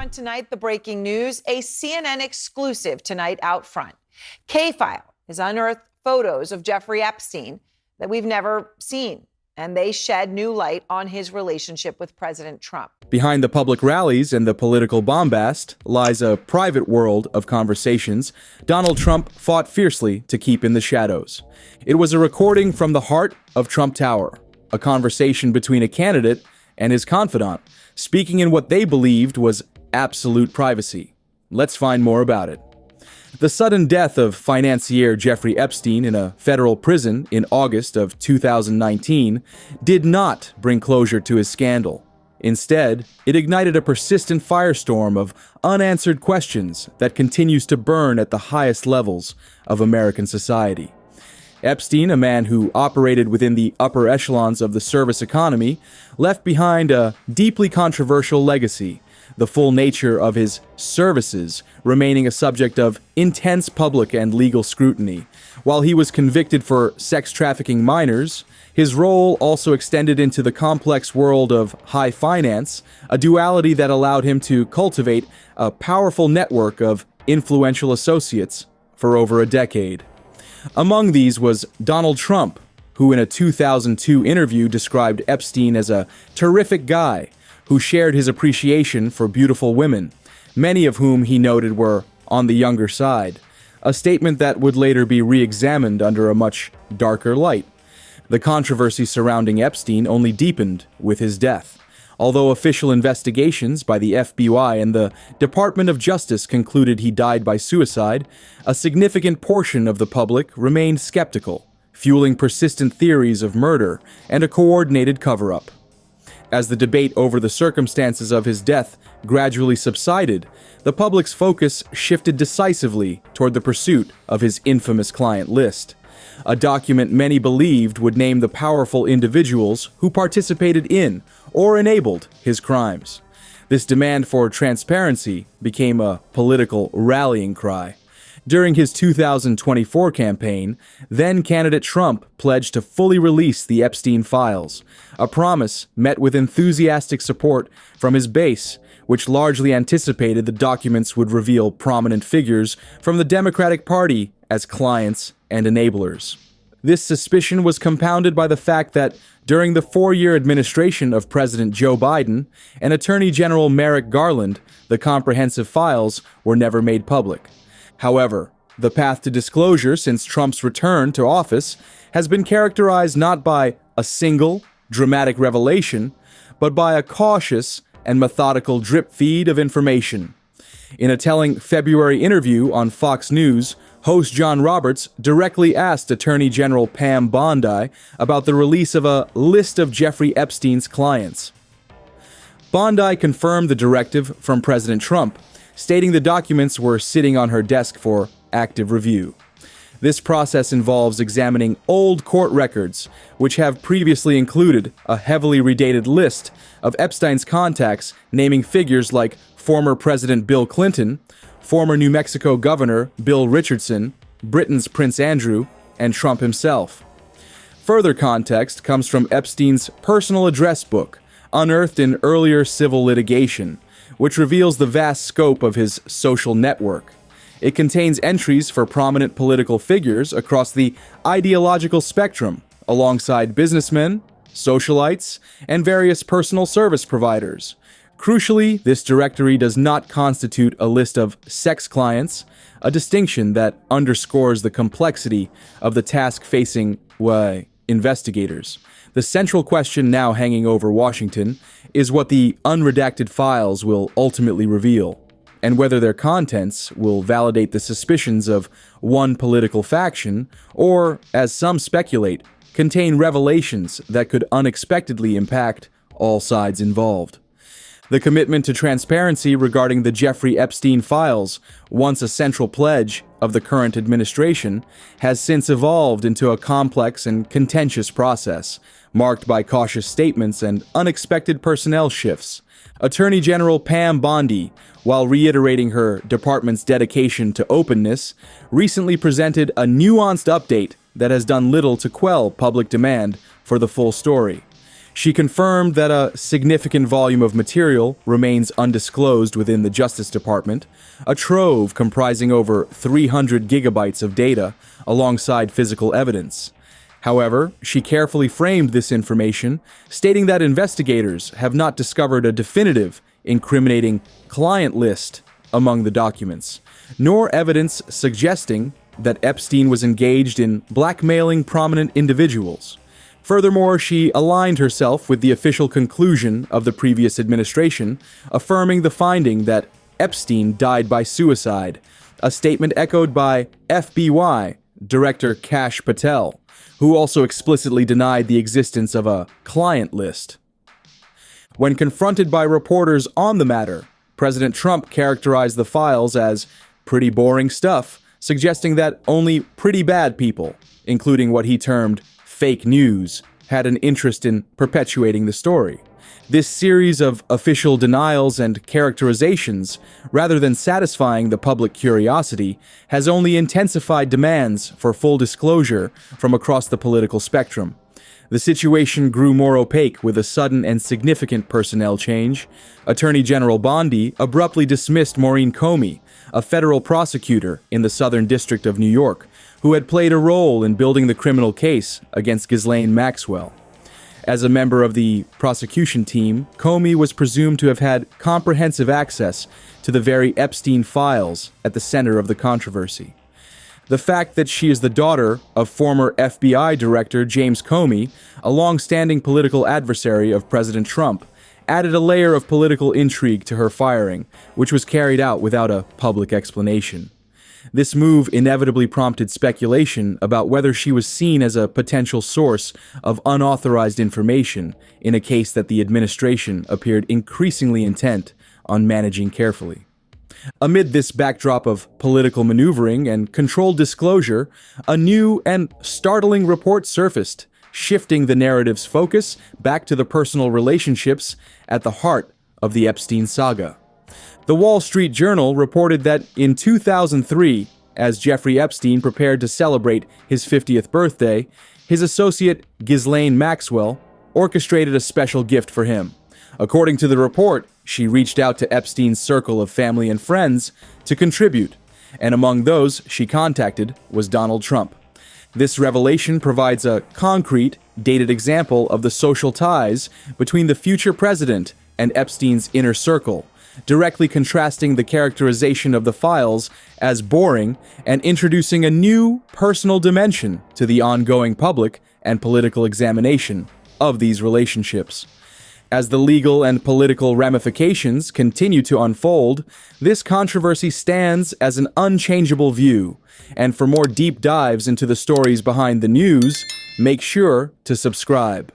front tonight, the breaking news, a CNN exclusive tonight out front. K-File has unearthed photos of Jeffrey Epstein that we've never seen, and they shed new light on his relationship with President Trump. Behind the public rallies and the political bombast lies a private world of conversations Donald Trump fought fiercely to keep in the shadows. It was a recording from the heart of Trump Tower, a conversation between a candidate and his confidant, speaking in what they believed was absolute privacy. Let's find more about it. The sudden death of financier Jeffrey Epstein in a federal prison in August of 2019 did not bring closure to his scandal. Instead, it ignited a persistent firestorm of unanswered questions that continues to burn at the highest levels of American society. Epstein, a man who operated within the upper echelons of the service economy, left behind a deeply controversial legacy, the full nature of his services remaining a subject of intense public and legal scrutiny. While he was convicted for sex trafficking minors, his role also extended into the complex world of high finance, a duality that allowed him to cultivate a powerful network of influential associates for over a decade. Among these was Donald Trump, who in a 2002 interview described Epstein as a terrific guy who shared his appreciation for beautiful women, many of whom he noted were on the younger side, a statement that would later be re-examined under a much darker light. The controversy surrounding Epstein only deepened with his death. Although official investigations by the FBI and the Department of Justice concluded he died by suicide, a significant portion of the public remained skeptical, fueling persistent theories of murder and a coordinated cover-up. As the debate over the circumstances of his death gradually subsided, the public's focus shifted decisively toward the pursuit of his infamous client list, a document many believed would name the powerful individuals who participated in or enabled his crimes. This demand for transparency became a political rallying cry. During his 2024 campaign, then-candidate Trump pledged to fully release the Epstein files, a promise met with enthusiastic support from his base, which largely anticipated the documents would reveal prominent figures from the Democratic Party as clients and enablers. This suspicion was compounded by the fact that during the 4-year administration of President Joe Biden and Attorney General Merrick Garland, the comprehensive files were never made public. However, the path to disclosure since Trump's return to office has been characterized not by a single, dramatic revelation, but by a cautious and methodical drip feed of information. In a telling February interview on Fox News, host John Roberts directly asked Attorney General Pam Bondi about the release of a list of Jeffrey Epstein's clients. Bondi confirmed the directive from President Trump, stating the documents were sitting on her desk for active review. This process involves examining old court records, which have previously included a heavily redated list of Epstein's contacts, naming figures like former President Bill Clinton, former New Mexico Governor Bill Richardson, Britain's Prince Andrew, and Trump himself. Further context comes from Epstein's personal address book, unearthed in earlier civil litigation, which reveals the vast scope of his social network. It contains entries for prominent political figures across the ideological spectrum, alongside businessmen, socialites, and various personal service providers. Crucially, this directory does not constitute a list of sex clients, a distinction that underscores the complexity of the task facing, investigators. The central question now hanging over Washington is what the unredacted files will ultimately reveal, and whether their contents will validate the suspicions of one political faction, or, as some speculate, contain revelations that could unexpectedly impact all sides involved. The commitment to transparency regarding the Jeffrey Epstein files, once a central pledge of the current administration, has since evolved into a complex and contentious process, marked by cautious statements and unexpected personnel shifts. Attorney General Pam Bondi, while reiterating her department's dedication to openness, recently presented a nuanced update that has done little to quell public demand for the full story. She confirmed that a significant volume of material remains undisclosed within the Justice Department, a trove comprising over 300 gigabytes of data alongside physical evidence. However, she carefully framed this information, stating that investigators have not discovered a definitive, incriminating client list among the documents, nor evidence suggesting that Epstein was engaged in blackmailing prominent individuals. Furthermore, she aligned herself with the official conclusion of the previous administration, affirming the finding that Epstein died by suicide, a statement echoed by FBI Director Kash Patel, who also explicitly denied the existence of a client list. When confronted by reporters on the matter, President Trump characterized the files as pretty boring stuff, suggesting that only pretty bad people, including what he termed fake news, had an interest in perpetuating the story. This series of official denials and characterizations, rather than satisfying the public curiosity, has only intensified demands for full disclosure from across the political spectrum. The situation grew more opaque with a sudden and significant personnel change. Attorney General Bondi abruptly dismissed Maureen Comey, a federal prosecutor in the Southern District of New York, who had played a role in building the criminal case against Ghislaine Maxwell. As a member of the prosecution team, Comey was presumed to have had comprehensive access to the very Epstein files at the center of the controversy. The fact that she is the daughter of former FBI Director James Comey, a long-standing political adversary of President Trump, added a layer of political intrigue to her firing, which was carried out without a public explanation. This move inevitably prompted speculation about whether she was seen as a potential source of unauthorized information in a case that the administration appeared increasingly intent on managing carefully. Amid this backdrop of political maneuvering and controlled disclosure, a new and startling report surfaced, shifting the narrative's focus back to the personal relationships at the heart of the Epstein saga. The Wall Street Journal reported that in 2003, as Jeffrey Epstein prepared to celebrate his 50th birthday, his associate Ghislaine Maxwell orchestrated a special gift for him. According to the report, she reached out to Epstein's circle of family and friends to contribute, and among those she contacted was Donald Trump. This revelation provides a concrete, dated example of the social ties between the future president and Epstein's inner circle, directly contrasting the characterization of the files as boring and introducing a new personal dimension to the ongoing public and political examination of these relationships. As the legal and political ramifications continue to unfold, this controversy stands as an unchangeable view. And for more deep dives into the stories behind the news, make sure to subscribe.